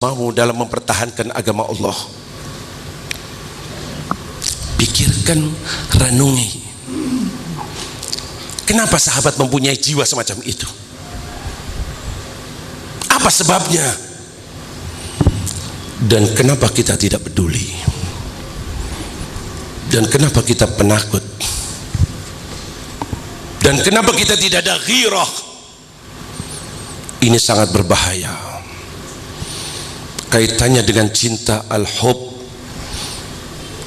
mau dalam mempertahankan agama Allah. Pikirkan, renungi. Kenapa sahabat mempunyai jiwa semacam itu? Apa sebabnya? Dan kenapa kita tidak peduli? Dan kenapa kita penakut? Dan kenapa kita tidak ada ghirah? Ini sangat berbahaya. Kaitannya dengan cinta al-hub,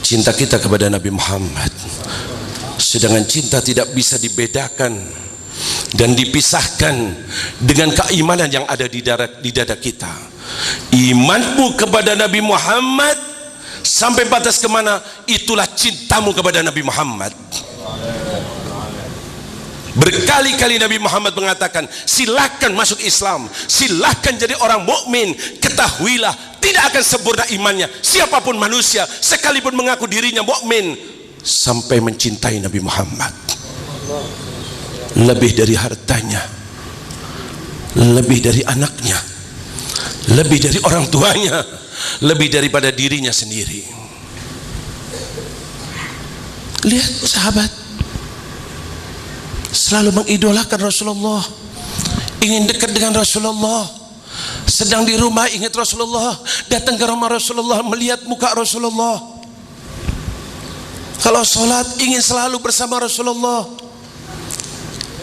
cinta kita kepada Nabi Muhammad. Sedangkan cinta tidak bisa dibedakan dan dipisahkan dengan keimanan yang ada di dada kita. Imanmu kepada Nabi Muhammad sampai batas kemana, itulah cintamu kepada Nabi Muhammad. Berkali-kali Nabi Muhammad mengatakan, silakan masuk Islam, silakan jadi orang mukmin. Ketahuilah, tidak akan sempurna imannya siapapun manusia, sekalipun mengaku dirinya mukmin, sampai mencintai Nabi Muhammad lebih dari hartanya, lebih dari anaknya, lebih dari orang tuanya, lebih daripada dirinya sendiri. Lihat sahabat, selalu mengidolakan Rasulullah, ingin dekat dengan Rasulullah. Sedang di rumah ingat Rasulullah, datang ke rumah Rasulullah, melihat muka Rasulullah. Kalau sholat ingin selalu bersama Rasulullah.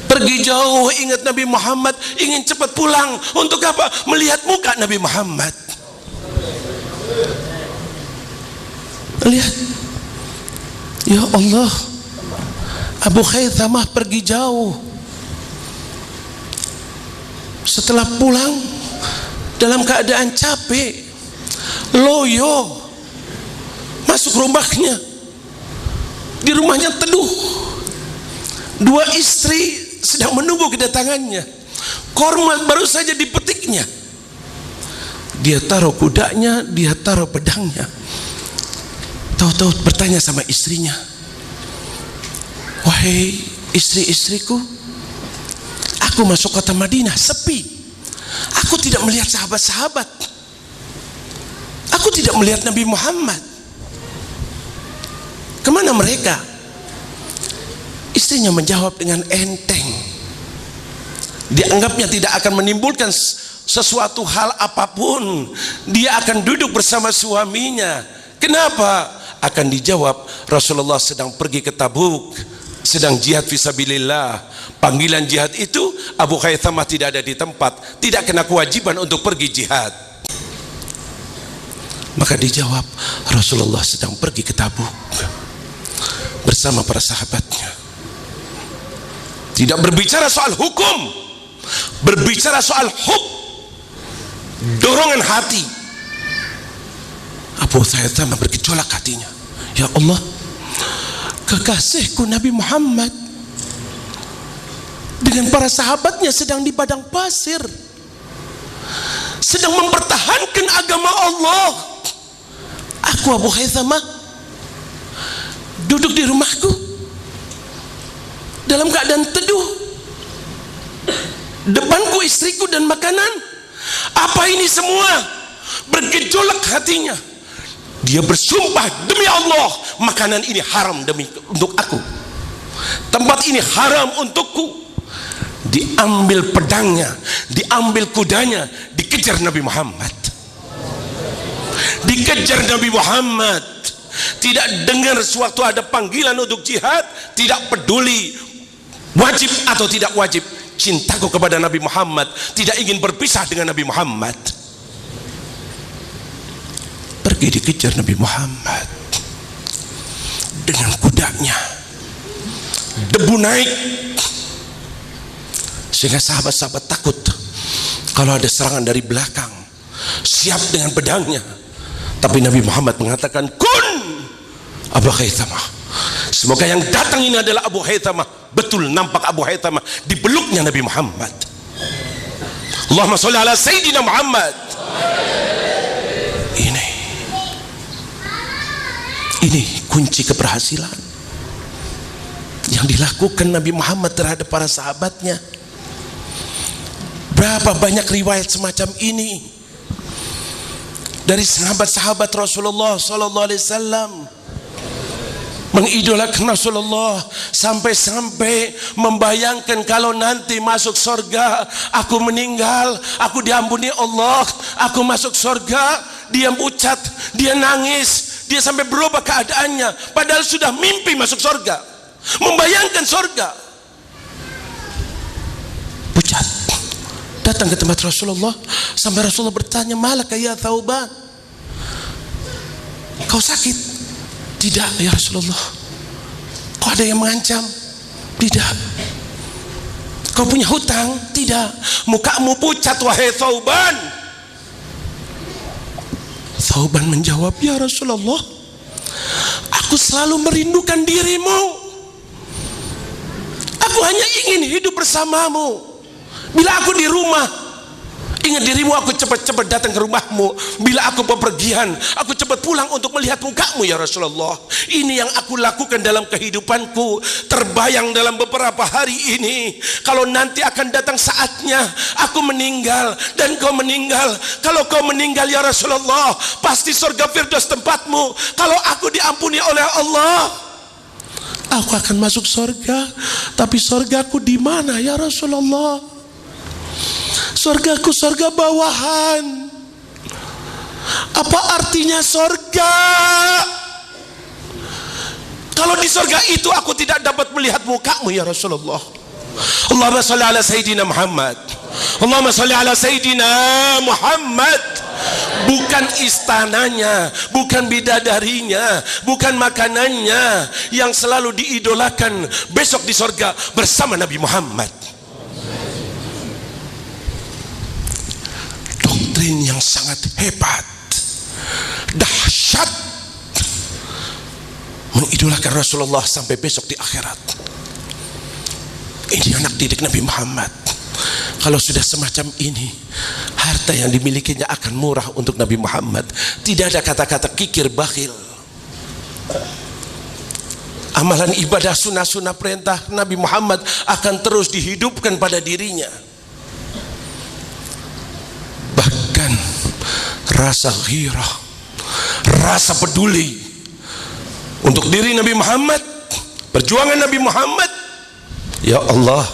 Pergi jauh ingat Nabi Muhammad, ingin cepat pulang. Untuk apa? Melihat muka Nabi Muhammad. Lihat, ya Allah, Abu Khaythamah pergi jauh. Setelah pulang dalam keadaan capek, loyo, masuk rumahnya. Di rumahnya teduh, dua istri sedang menunggu kedatangannya. Korma baru saja dipetiknya. Dia taruh kudanya, dia taruh pedangnya. Tahu-tahu bertanya sama istrinya, wahai istri-istriku, aku masuk kota Madinah sepi, aku tidak melihat sahabat-sahabat, aku tidak melihat Nabi Muhammad, kemana mereka? Istrinya menjawab dengan enteng. Dianggapnya tidak akan menimbulkan sesuatu hal apapun, dia akan duduk bersama suaminya. Kenapa? Akan dijawab, Rasulullah sedang pergi ke Tabuk, sedang jihad fisabilillah. Panggilan jihad itu Abu Khaythamah tidak ada di tempat, tidak kena kewajiban untuk pergi jihad. Maka dijawab, Rasulullah sedang pergi ke Tabuk bersama para sahabatnya. Tidak berbicara soal hukum, berbicara soal hub, dorongan hati. Abu Khaythamah bergejolak hatinya. Ya Allah, kekasihku Nabi Muhammad dengan para sahabatnya sedang di padang pasir, sedang mempertahankan agama Allah. Aku Abu Khaythamah duduk di rumahku dalam keadaan teduh, depanku istriku dan makanan. Apa ini semua? Bergejolak hatinya. Dia bersumpah, demi Allah, makanan ini haram untuk aku, tempat ini haram untukku. Diambil pedangnya, diambil kudanya, dikejar Nabi Muhammad, dikejar Nabi Muhammad. Tidak dengar sewaktu ada panggilan untuk jihad, tidak peduli wajib atau tidak wajib. Cintaku kepada Nabi Muhammad, tidak ingin berpisah dengan Nabi Muhammad. Pergi dikejar Nabi Muhammad dengan kudanya, debu naik sehingga sahabat-sahabat takut kalau ada serangan dari belakang, siap dengan pedangnya. Tapi Nabi Muhammad mengatakan, kun Abu Khaythamah, semoga yang datang ini adalah Abu Khaythamah. Betul, nampak Abu Khaythamah, dipeluknya Nabi Muhammad. Allahumma sholli ala Sayyidina Muhammad. Ini kunci keberhasilan yang dilakukan Nabi Muhammad terhadap para sahabatnya. Berapa banyak riwayat semacam ini. dari sahabat-sahabat Rasulullah sallallahu alaihi wasallam mengidolakan Rasulullah sampai-sampai membayangkan kalau nanti masuk surga, aku meninggal, aku diampuni Allah, aku masuk surga, dia pucat, dia nangis, dia sampai berubah keadaannya, padahal sudah mimpi masuk surga, membayangkan surga. Pucat, datang ke tempat Rasulullah, sampai Rasulullah bertanya, malaka ya Thauban, kau sakit? Tidak ya Rasulullah. Kau ada yang mengancam? Tidak. Kau punya hutang? Tidak. Mukamu pucat wahai Thauban. Thauban menjawab, ya Rasulullah, aku selalu merindukan dirimu, aku hanya ingin hidup bersamamu. Bila aku di rumah, ingat dirimu, aku cepat-cepat datang ke rumahmu. Bila aku bepergian, aku cepat pulang untuk melihat mukamu ya Rasulullah. Ini yang aku lakukan dalam kehidupanku. Terbayang dalam beberapa hari ini, kalau nanti akan datang saatnya aku meninggal dan kau meninggal. Kalau kau meninggal ya Rasulullah, pasti surga Firdaus tempatmu. Kalau aku diampuni oleh Allah, aku akan masuk surga. Tapi surgaku di mana ya Rasulullah? Surgaku surga bawahan. Apa artinya surga? Kalau di surga itu aku tidak dapat melihat mukamu ya Rasulullah. Allahumma salli ala Sayyidina Muhammad. Allahumma salli ala Sayyidina Muhammad. Bukan istananya, bukan bidadarinya, bukan makanannya yang selalu diidolakan besok di surga bersama Nabi Muhammad. Yang sangat hebat, dahsyat, mengidolakan Rasulullah sampai besok di akhirat. Ini anak didik Nabi Muhammad. Kalau sudah semacam ini, harta yang dimilikinya akan murah untuk Nabi Muhammad. Tidak ada kata-kata kikir bakhil. Amalan ibadah sunnah-sunnah perintah Nabi Muhammad akan terus dihidupkan pada dirinya. Rasa ghirah, rasa peduli untuk diri Nabi Muhammad, perjuangan Nabi Muhammad. Ya Allah,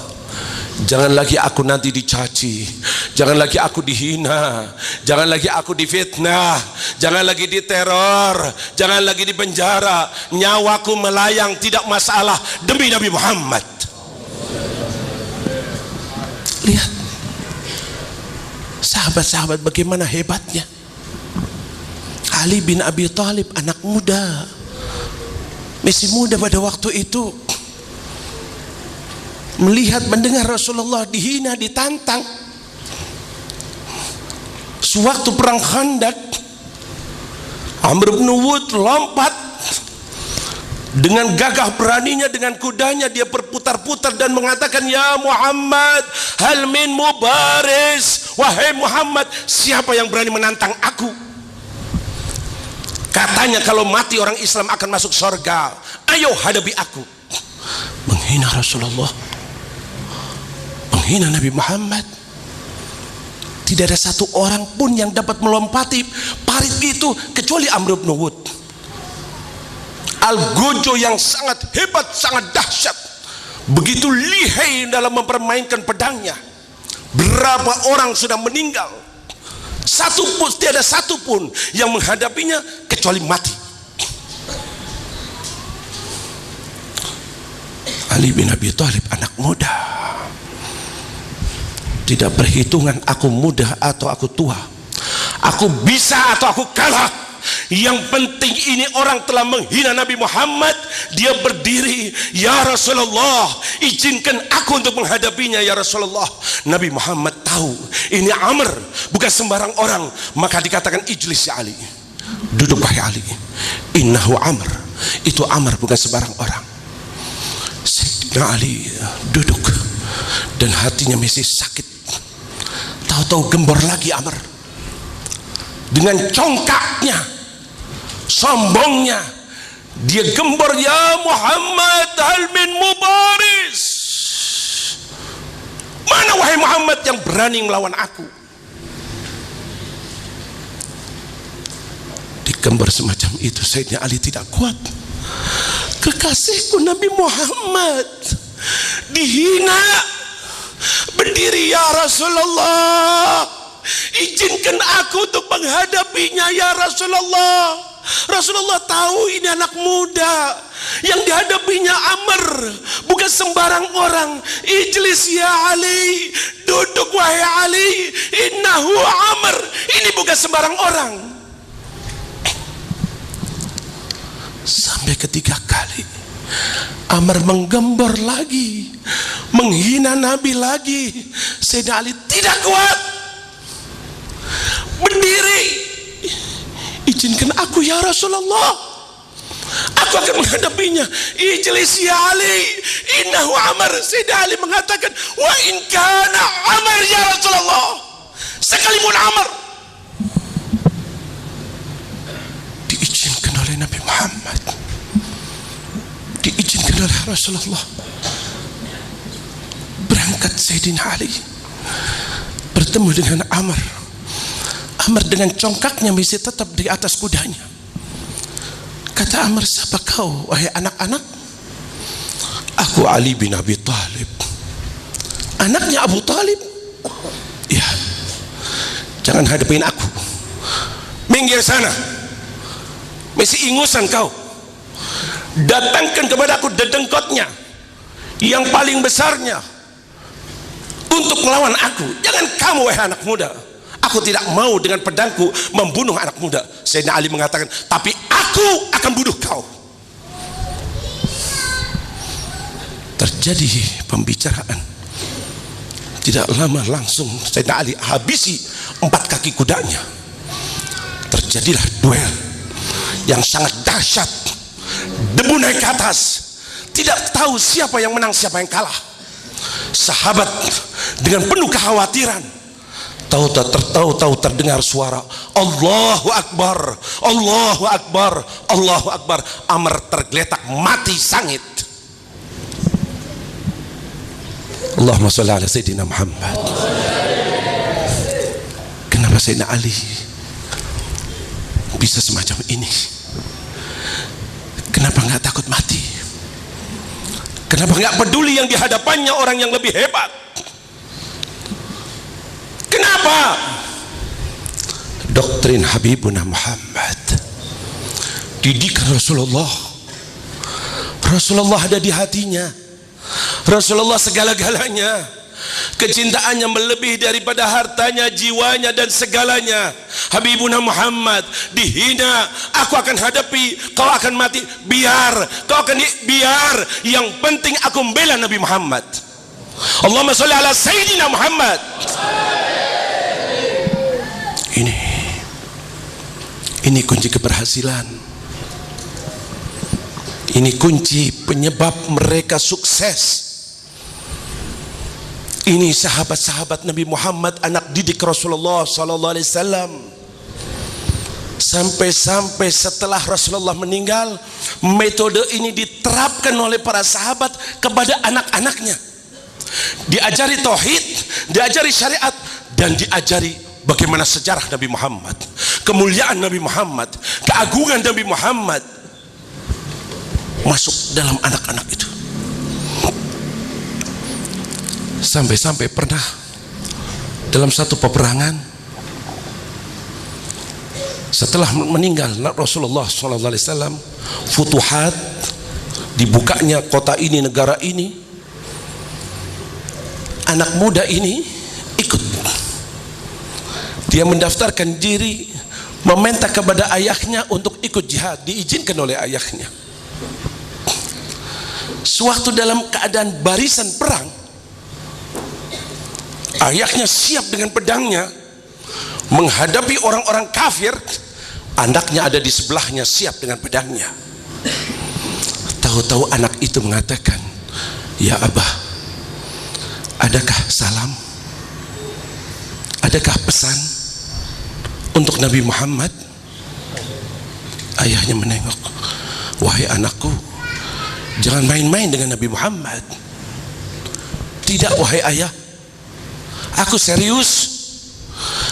jangan lagi aku nanti dicaci, jangan lagi aku dihina, jangan lagi aku difitnah, jangan lagi diteror, jangan lagi dipenjara. Nyawaku melayang tidak masalah demi Nabi Muhammad. Lihat sahabat-sahabat bagaimana hebatnya. Ali bin Abi Thalib, anak muda, masih muda pada waktu itu, melihat mendengar Rasulullah dihina, ditantang. Sewaktu perang Khandaq, Amr bin Wud lompat dengan gagah beraninya, dengan kudanya dia berputar-putar dan mengatakan, ya Muhammad, hal min mubaris, wahai Muhammad, siapa yang berani menantang aku? Katanya kalau mati orang Islam akan masuk surga, ayo hadapi aku. Menghina Rasulullah, menghina Nabi Muhammad. Tidak ada satu orang pun yang dapat melompati parit itu kecuali Amr bin Wud. Al-Gojo yang sangat hebat, sangat dahsyat, begitu lihai dalam mempermainkan pedangnya. Berapa orang sudah meninggal, satu pun, tiada satu pun yang menghadapinya kecuali mati. Ali bin Abi Thalib anak muda, tidak perhitungan aku muda atau aku tua, aku bisa atau aku kalah. Yang penting ini orang telah menghina Nabi Muhammad, dia berdiri, ya Rasulullah, izinkan aku untuk menghadapinya ya Rasulullah. Nabi Muhammad tahu ini Amr bukan sembarang orang, maka dikatakan ijlis ya Ali, duduk wahai Ali, innahu Amr, itu Amr bukan sembarang orang. Sayyidina Ali duduk dan hatinya masih sakit. Tahu-tahu gembor lagi Amr dengan congkaknya, sombongnya, dia gembor, ya Muhammad, hal min mubaris, mana wahai Muhammad yang berani melawan aku? gambar semacam itu Sayyidina Ali tidak kuat. Kekasihku Nabi Muhammad dihina, berdiri, ya Rasulullah, izinkan aku untuk menghadapinya ya Rasulullah. Rasulullah tahu ini anak muda, yang dihadapinya Amr bukan sembarang orang. Ijlis ya Ali, duduk wahai Ali, innahu Amr, ini bukan sembarang orang. Sampai ketiga kali Amr menggembor lagi, menghina Nabi lagi. Sayyidina Ali tidak kuat, berdiri, izinkan aku ya Rasulullah, aku akan menghadapinya. Ijlis ya Ali, innahu Amr. Sayyidina Ali mengatakan, wa in kana Amr ya Rasulullah, sekalipun Amr. Diizinkan oleh Nabi Muhammad, diizinkan oleh Rasulullah. Berangkat Sayyidina Ali, bertemu dengan Amr. Amr dengan congkaknya masih tetap di atas kudanya. Kata Amr, siapa kau wahai anak-anak? Aku Ali bin Abi Thalib, anaknya Abu Talib. Ya, jangan hadapin aku, minggir sana, masih ingusan kau. Datangkan kepada aku dedengkotnya yang paling besarnya untuk melawan aku. Jangan kamu wahai anak muda, aku tidak mau dengan pedangku membunuh anak muda. Sayyidina Ali mengatakan, tapi aku akan bunuh kau. Terjadi pembicaraan. Tidak lama langsung Sayyidina Ali habisi 4 kaki kudanya. Terjadilah duel yang sangat dahsyat. Debu naik ke atas, tidak tahu siapa yang menang siapa yang kalah. Sahabat dengan penuh kekhawatiran, tahu terdengar suara Allahu Akbar, Allahu Akbar, Allahu Akbar. Amr tergeletak mati sangit. Allahumma sholli ala Sayyidina Muhammad. Kenapa Sayyidina Ali bisa semacam ini? Kenapa nggak takut mati? Kenapa nggak peduli yang dihadapannya orang yang lebih hebat? Kenapa? Doktrin Habibuna Muhammad, didikan Rasulullah. Rasulullah ada di hatinya. Rasulullah segala-galanya. Kecintaannya melebihi daripada hartanya, jiwanya dan segalanya. Habibuna Muhammad dihina, aku akan hadapi, kau akan mati, biar kau akan biar, yang penting aku membela Nabi Muhammad. Allahumma sholli ala Sayyidina Muhammad. Ini kunci keberhasilan. Ini kunci penyebab mereka sukses. Ini sahabat-sahabat Nabi Muhammad, anak didik Rasulullah sallallahu alaihi wasallam. Sampai-sampai setelah Rasulullah meninggal, metode ini diterapkan oleh para sahabat kepada anak-anaknya. Diajari tauhid, diajari syariat, dan diajari bagaimana sejarah Nabi Muhammad, kemuliaan Nabi Muhammad, keagungan Nabi Muhammad masuk dalam anak-anak itu. Sampai-sampai pernah dalam satu peperangan, setelah meninggal Rasulullah SAW, futuhat, dibukanya kota ini, negara ini, anak muda ini ikut. Dia mendaftarkan diri, meminta kepada ayahnya untuk ikut jihad, diizinkan oleh ayahnya. Sewaktu dalam keadaan barisan perang, ayahnya siap dengan pedangnya menghadapi orang-orang kafir, anaknya ada di sebelahnya siap dengan pedangnya. Tahu-tahu anak itu mengatakan, ya Abah, adakah salam, adakah pesan untuk Nabi Muhammad? Ayahnya menengok, wahai anakku, jangan main-main dengan Nabi Muhammad. Tidak wahai ayah, aku serius.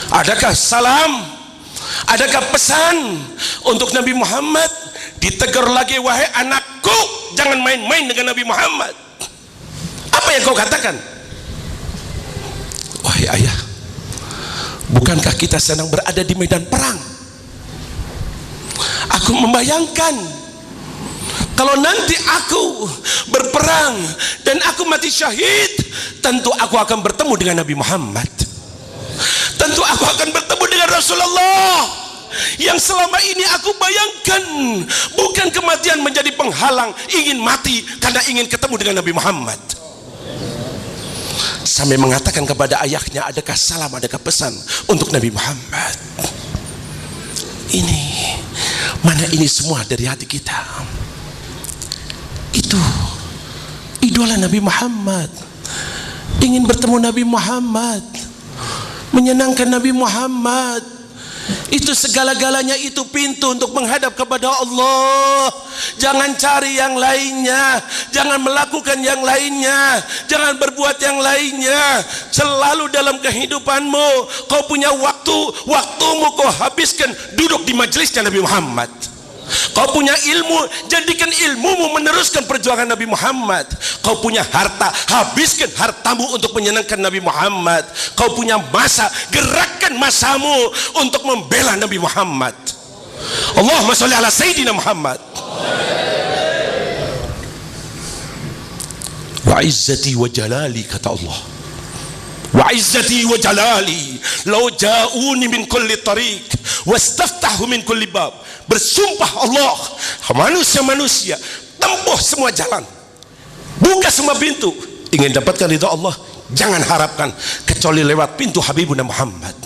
Adakah salam, Adakah pesan untuk Nabi Muhammad? Ditegur lagi, wahai anakku, jangan main-main dengan Nabi Muhammad. Apa yang kau katakan? Wahai ayah, bukankah kita sedang berada di medan perang? Aku membayangkan kalau nanti aku berperang dan aku mati syahid, tentu aku akan bertemu dengan Nabi Muhammad. Tentu aku akan bertemu dengan Rasulullah yang selama ini aku bayangkan. Bukan kematian menjadi penghalang ingin mati karena ingin ketemu dengan Nabi Muhammad. Sampai mengatakan kepada ayahnya, adakah salam, adakah pesan untuk Nabi Muhammad? Ini, mana ini semua dari hati kita. Itu idola Nabi Muhammad, ingin bertemu Nabi Muhammad, menyenangkan Nabi Muhammad. Itu segala-galanya, itu pintu untuk menghadap kepada Allah. Jangan cari yang lainnya, jangan melakukan yang lainnya, jangan berbuat yang lainnya. Selalu dalam kehidupanmu kau punya waktumu kau habiskan duduk di majelisnya Nabi Muhammad. Kau punya ilmu, jadikan ilmumu meneruskan perjuangan Nabi Muhammad. Kau punya harta, habiskan hartamu untuk menyenangkan Nabi Muhammad. Kau punya masa, gerakkan masamu untuk membela Nabi Muhammad. Allahumma sholli ala Sayyidina Muhammad. Wa izzati wa jalali, kata Allah, wa izzati wa jalali law ja'uni min kulli tariq wastaftahu min kulli bab. Bersumpah Allah, manusia-manusia tempuh semua jalan, buka semua pintu, ingin dapatkan ridha Allah, jangan harapkan kecuali lewat pintu Habibuna Muhammad.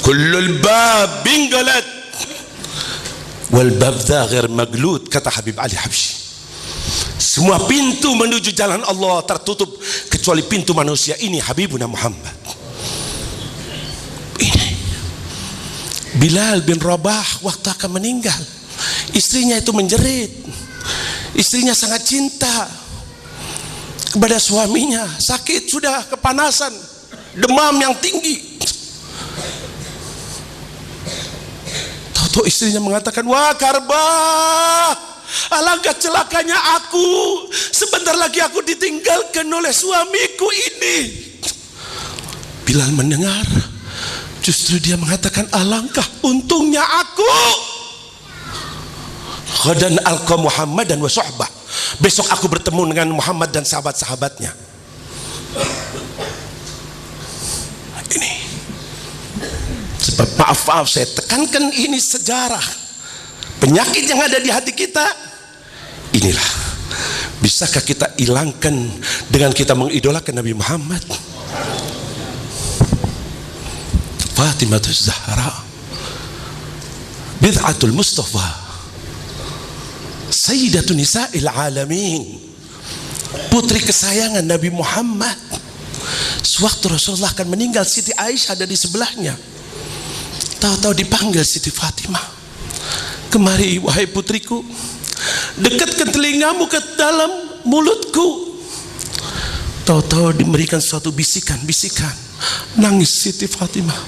Kullul bab bingalat wal bab ghair maglud, kata Habib Ali Habsyi. Semua pintu menuju jalan Allah tertutup kecuali pintu manusia ini, Habibuna Muhammad. Bilal bin Rabah waktu akan meninggal, istrinya itu menjerit. Istrinya sangat cinta kepada suaminya, sakit sudah, kepanasan, demam yang tinggi. Tahu-tahu istrinya mengatakan, wah Karbah, alangkah celakanya aku, sebentar lagi aku ditinggalkan oleh suamiku ini. Bilal mendengar, justru dia mengatakan, alangkah untungnya aku. Ghadan alqa Muhammad dan wa sahbah, besok aku bertemu dengan Muhammad dan sahabat-sahabatnya. Ini sebab, maaf saya tekankan, ini sejarah penyakit yang ada di hati kita. Inilah, bisakah kita hilangkan dengan kita mengidolakan Nabi Muhammad? Fatimah Zahra bid'atul Mustafa, Sayyidatun Nisa'il Alamin, putri kesayangan Nabi Muhammad. Sewaktu Rasulullah akan meninggal, Siti Aisyah ada di sebelahnya. Tahu-tahu dipanggil Siti Fatimah, kemari wahai putriku, dekatkan telingamu ke dalam mulutku. Tahu-tahu diberikan suatu bisikan-bisikan. Nangis Siti Fatimah,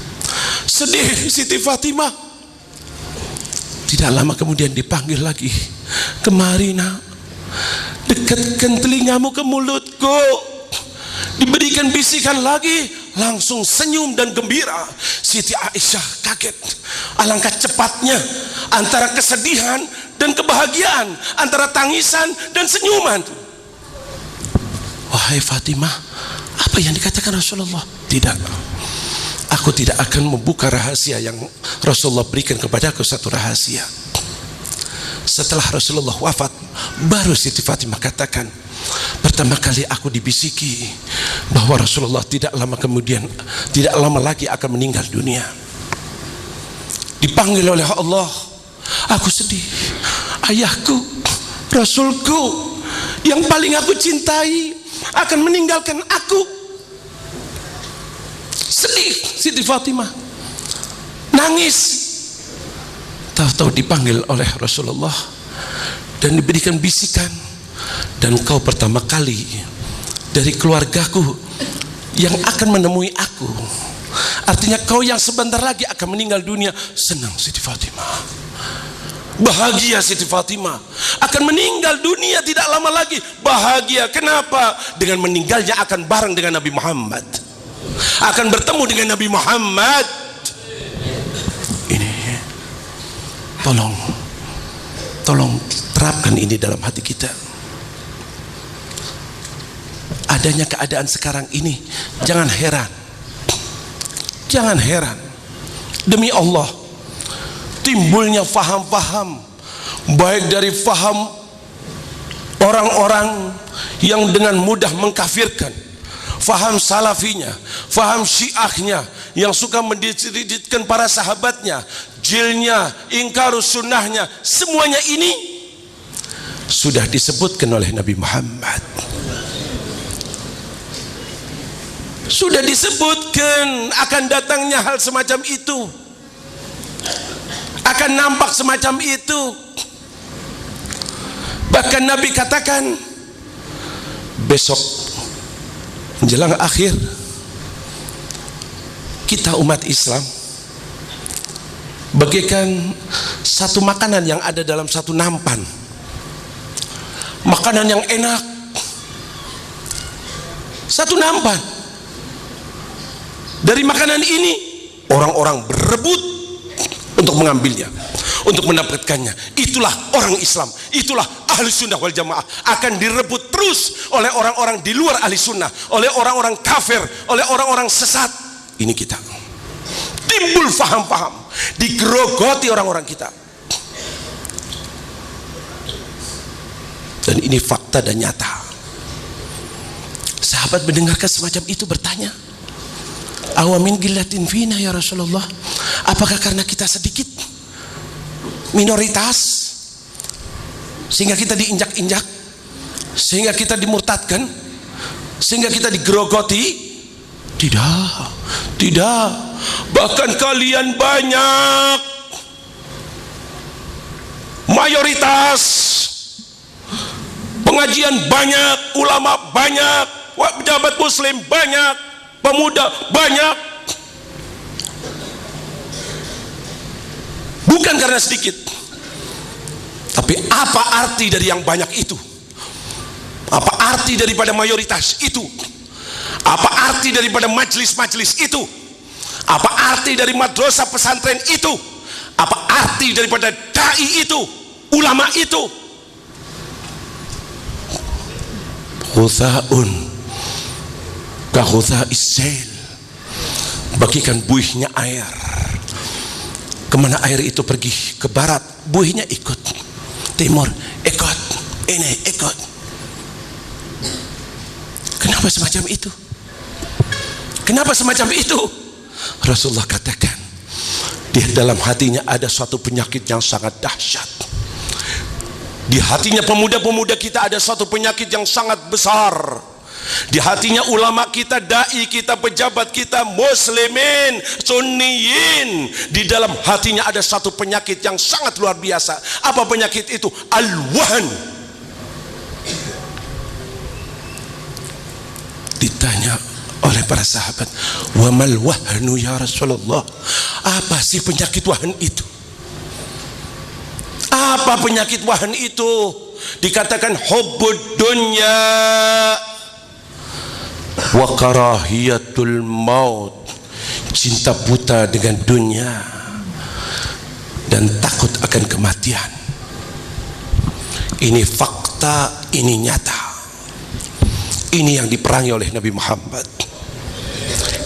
sedih Siti Fatimah. Tidak lama kemudian dipanggil lagi, kemari nak, dekatkan telingamu ke mulutku. Diberikan bisikan lagi, langsung senyum dan gembira. Siti Aisyah kaget, alangkah cepatnya antara kesedihan dan kebahagiaan, antara tangisan dan senyuman. Wahai Fatimah, apa yang dikatakan Rasulullah? Tidak, aku tidak akan membuka rahasia yang Rasulullah berikan kepadaku, satu rahasia. Setelah Rasulullah wafat, baru Siti Fatimah katakan, pertama kali aku dibisiki bahwa Rasulullah tidak lama lagi akan meninggal dunia. Dipanggil oleh Allah, aku sedih. Ayahku, Rasulku yang paling aku cintai akan meninggalkan aku. Sedih Siti Fatimah, nangis. Tahu-tahu dipanggil oleh Rasulullah dan diberikan bisikan, dan kau pertama kali dari keluargaku yang akan menemui aku Artinya kau yang sebentar lagi akan meninggal dunia, senang Siti Fatimah, bahagia Siti Fatimah akan meninggal dunia tidak lama lagi, bahagia. Kenapa? Dengan meninggalnya akan bareng dengan Nabi Muhammad, akan bertemu dengan Nabi Muhammad. Ini tolong terapkan ini dalam hati kita. Adanya keadaan sekarang ini, jangan heran, demi Allah, timbulnya faham-faham, baik dari faham orang-orang yang dengan mudah mengkafirkan, faham salafinya, faham syiahnya yang suka mendidikkan para sahabatnya, jilnya, ingkarus sunnahnya, semuanya ini sudah disebutkan oleh Nabi Muhammad. Sudah disebutkan akan datangnya hal semacam itu, akan nampak semacam itu. Bahkan Nabi katakan besok menjelang akhir, kita umat Islam bagaikan satu makanan yang ada dalam satu nampan, makanan yang enak, satu nampan. Dari makanan ini orang-orang berebut untuk mengambilnya, untuk mendapatkannya. Itulah orang Islam, itulah ahli sunnah wal jamaah. Akan direbut terus oleh orang-orang di luar ahli sunnah, oleh orang-orang kafir, oleh orang-orang sesat. Ini kita timbul faham-faham, digerogoti orang-orang kita, dan ini fakta dan nyata. Sahabat mendengarkan semacam itu bertanya, awamin gillatin fina ya Rasulullah, apakah karena kita sedikit, minoritas, sehingga kita diinjak-injak, sehingga kita dimurtadkan, sehingga kita digerogoti? Tidak, bahkan kalian banyak, mayoritas, pengajian banyak, ulama banyak, pejabat muslim banyak, pemuda banyak. Bukan karena sedikit, tapi apa arti dari yang banyak itu? Apa arti daripada mayoritas itu? Apa arti daripada majelis-majelis itu? Apa arti dari madrasah pesantren itu? Apa arti daripada dai itu, ulama itu? Khuthaun ka khutha'is sail, bagikan buihnya air. Kemana air itu pergi? Ke barat, buihnya ikut. Timur, ikut. Ini ikut. Kenapa semacam itu? Kenapa semacam itu? Rasulullah katakan, di dalam hatinya ada suatu penyakit yang sangat dahsyat. Di hatinya pemuda-pemuda kita ada suatu penyakit yang sangat besar. Di hatinya ulama kita, dai kita, pejabat kita, muslimin, sunniyin, di dalam hatinya ada satu penyakit yang sangat luar biasa. Apa penyakit itu? Al-wahn. Ditanya oleh para sahabat, wa mal wahnu ya Rasulullah, apa sih penyakit wahn itu? Apa penyakit wahn itu? Dikatakan hubbud dunya wa karahiyatul maut, cinta buta dengan dunia dan takut akan kematian. Ini fakta, ini nyata. Ini yang diperangi oleh Nabi Muhammad.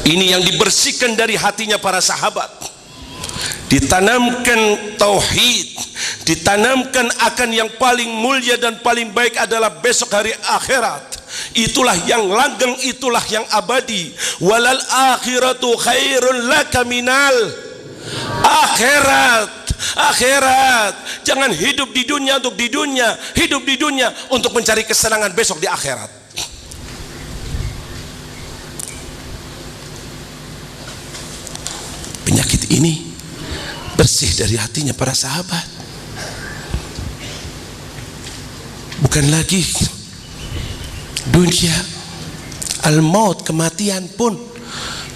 Ini yang dibersihkan dari hatinya para sahabat. Ditanamkan tauhid, ditanamkan akan yang paling mulia dan paling baik adalah besok hari akhirat. Itulah yang langgeng, itulah yang abadi. Walal akhiratu khairun laka minal akhirat. Akhirat, jangan hidup di dunia untuk di dunia, hidup di dunia untuk mencari kesenangan besok di akhirat. Penyakit ini bersih dari hatinya para sahabat. Bukan lagi dunia, al-maut, kematian pun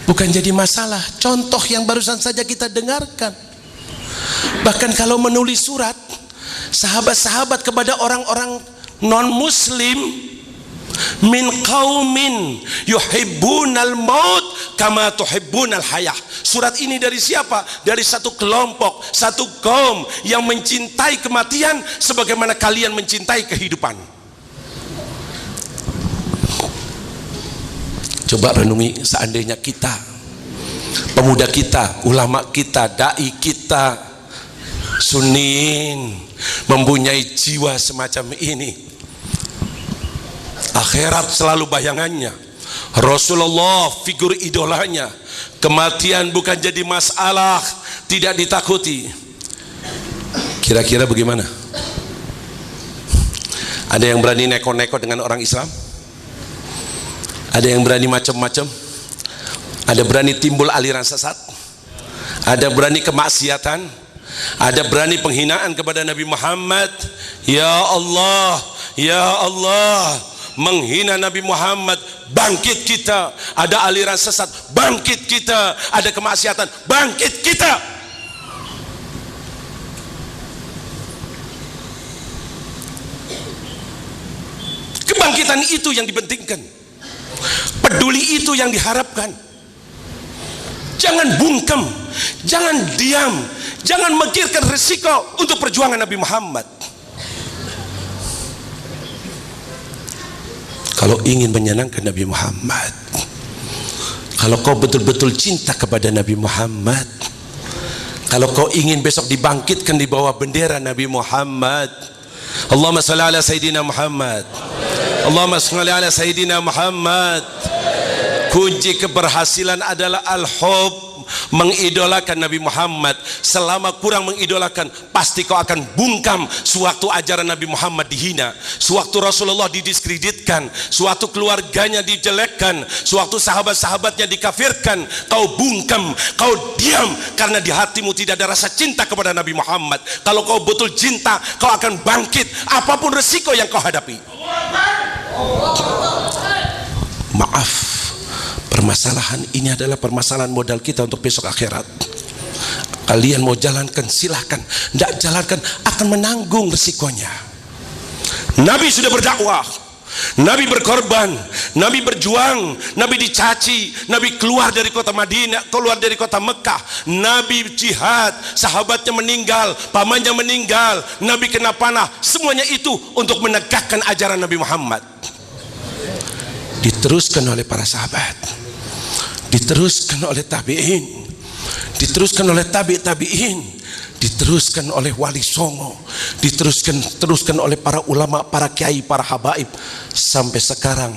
bukan jadi masalah. Contoh yang barusan saja kita dengarkan. Bahkan kalau menulis surat, sahabat-sahabat kepada orang-orang non-muslim, min qaumin yuhibbunal maut kama tuhibbunal hayah. Surat ini dari siapa? Dari satu kelompok, satu kaum yang mencintai kematian sebagaimana kalian mencintai kehidupan. Coba renungi, seandainya kita, pemuda kita, ulama kita, dai kita, sunniin mempunyai jiwa semacam ini, akhirat selalu bayangannya, Rasulullah figur idolanya, kematian bukan jadi masalah, tidak ditakuti. Kira-kira bagaimana? Ada yang berani neko-neko dengan orang Islam? Ada yang berani macam-macam? Ada berani timbul aliran sesat? Ada berani kemaksiatan? Ada berani penghinaan kepada Nabi Muhammad? Ya Allah, ya Allah, menghina Nabi Muhammad, bangkit kita. Ada aliran sesat, bangkit kita. Ada kemaksiatan, bangkit kita. Kebangkitan itu yang dipentingkan, peduli itu yang diharapkan. Jangan bungkam, jangan diam, jangan mikirkan resiko untuk perjuangan Nabi Muhammad. Kalau ingin menyenangkan Nabi Muhammad, kalau kau betul-betul cinta kepada Nabi Muhammad, kalau kau ingin besok dibangkitkan di bawah bendera Nabi Muhammad, Allahumma shalli ala Sayyidina Muhammad, Allahumma shalli ala Sayyidina Muhammad. Kunci keberhasilan adalah al-hub, mengidolakan Nabi Muhammad. Selama kurang mengidolakan, pasti kau akan bungkam. Sewaktu ajaran Nabi Muhammad dihina, sewaktu Rasulullah didiskreditkan, sewaktu keluarganya dijelekkan, sewaktu sahabat-sahabatnya dikafirkan, kau bungkam, kau diam, karena di hatimu tidak ada rasa cinta kepada Nabi Muhammad. Kalau kau betul cinta, kau akan bangkit apapun resiko yang kau hadapi. Maaf, permasalahan ini adalah permasalahan modal kita untuk besok akhirat. Kalian mau jalankan silahkan, tidak jalankan akan menanggung resikonya. Nabi sudah berdakwah, Nabi berkorban, Nabi berjuang, Nabi dicaci, Nabi keluar dari kota Madinah, keluar dari kota Mekah, Nabi jihad, sahabatnya meninggal, pamannya meninggal, Nabi kena panah. Semuanya itu untuk menegakkan ajaran Nabi Muhammad. Diteruskan oleh para sahabat, diteruskan oleh tabi'in, diteruskan oleh tabi'in, diteruskan oleh wali songo, diteruskan oleh para ulama, para kiai, para habaib. Sampai sekarang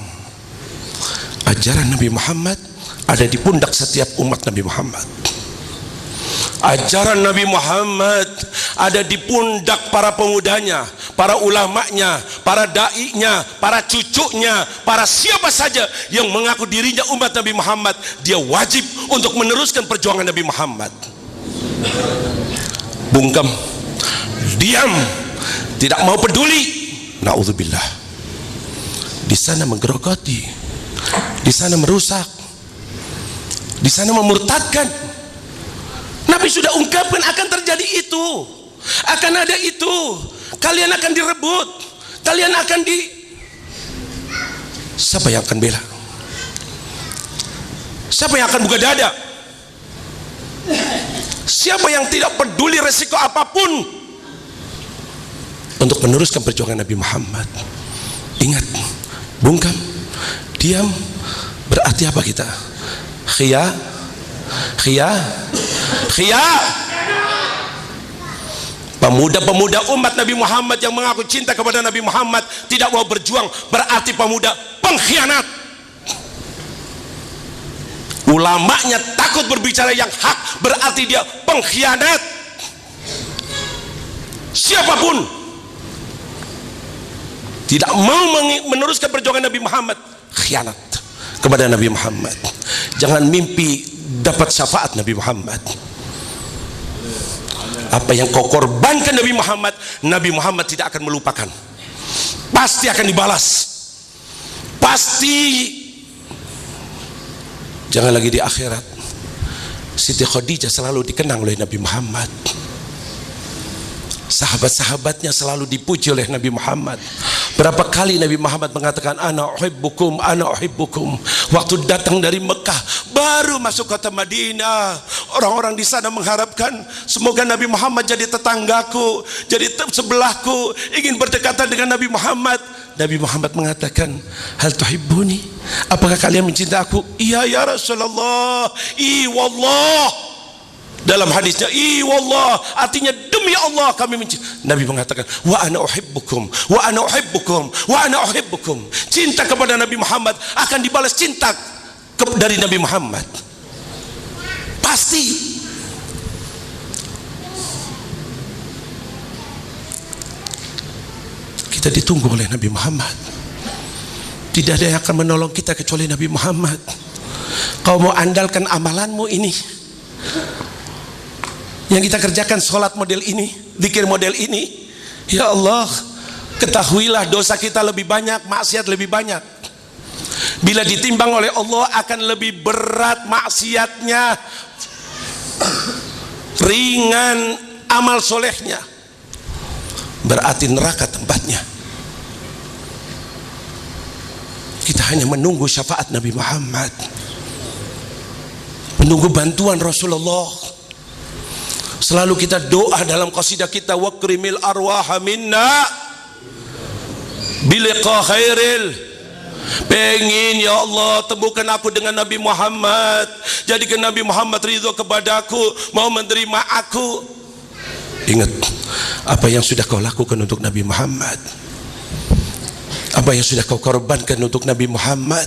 ajaran Nabi Muhammad ada di pundak setiap umat Nabi Muhammad. Ajaran Nabi Muhammad ada di pundak para pemudanya, para ulamanya, para da'inya, para cucunya, para siapa saja yang mengaku dirinya umat Nabi Muhammad. Dia wajib untuk meneruskan perjuangan Nabi Muhammad. Bungkam, diam, tidak mau peduli, na'udzubillah. Di sana menggerogoti, di sana merusak, di sana memurtadkan. Nabi sudah ungkapkan akan terjadi itu, akan ada itu, kalian akan direbut, kalian akan siapa yang akan bela? Siapa yang akan buka dada? Siapa yang tidak peduli resiko apapun untuk meneruskan perjuangan Nabi Muhammad? Ingat, bungkam, diam, berarti apa kita? Khiyar. Pemuda-pemuda umat Nabi Muhammad yang mengaku cinta kepada Nabi Muhammad tidak mau berjuang, berarti pemuda pengkhianat. Ulamanya takut berbicara yang hak, berarti dia pengkhianat. Siapapun tidak mau meneruskan perjuangan Nabi Muhammad, khianat kepada Nabi Muhammad. Jangan mimpi dapat syafaat Nabi Muhammad. Apa yang kau korbankan Nabi Muhammad tidak akan melupakan, pasti akan dibalas, pasti Jangan lagi di akhirat. Siti Khadijah selalu dikenang oleh Nabi Muhammad. Sahabat-sahabatnya selalu dipuji oleh Nabi Muhammad. Berapa kali Nabi Muhammad mengatakan ana uhibbukum, ana uhibbukum. Waktu datang dari Mekah, baru masuk kota Madinah, orang-orang di sana mengharapkan semoga Nabi Muhammad jadi tetanggaku, jadi sebelahku, ingin berdekatan dengan Nabi Muhammad. Nabi Muhammad mengatakan, hal tuhibbuni? Apakah kalian mencintai aku? Iya ya Rasulullah. Wallah. Dalam hadisnya, wallah, artinya demi Allah kami mencintai. Nabi mengatakan, wa ana uhibbukum, wa ana uhibbukum, wa ana uhibbukum. Cinta kepada Nabi Muhammad akan dibalas cinta dari Nabi Muhammad. Pasti. Kita ditunggu oleh Nabi Muhammad. Tidak ada yang akan menolong kita kecuali Nabi Muhammad. Kau mau andalkan amalanmu ini, yang kita kerjakan, sholat model ini, zikir model ini, ya Allah, ketahuilah dosa kita lebih banyak, maksiat lebih banyak. Bila ditimbang oleh Allah akan lebih berat maksiatnya, ringan amal solehnya. Berarti neraka tempatnya. Kita hanya menunggu syafaat Nabi Muhammad, menunggu bantuan Rasulullah. Selalu kita doa dalam qasidah kita, wakrimil arwaha minna biliqa khairil. Pengen ya Allah temukan aku dengan Nabi Muhammad, jadikan Nabi Muhammad ridho kepadaku, mau menerima aku. Ingat apa yang sudah kau lakukan untuk Nabi Muhammad, apa yang sudah kau korbankan untuk Nabi Muhammad,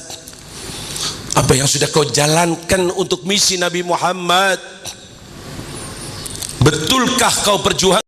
apa yang sudah kau jalankan untuk misi Nabi Muhammad. Betulkah kau berjuang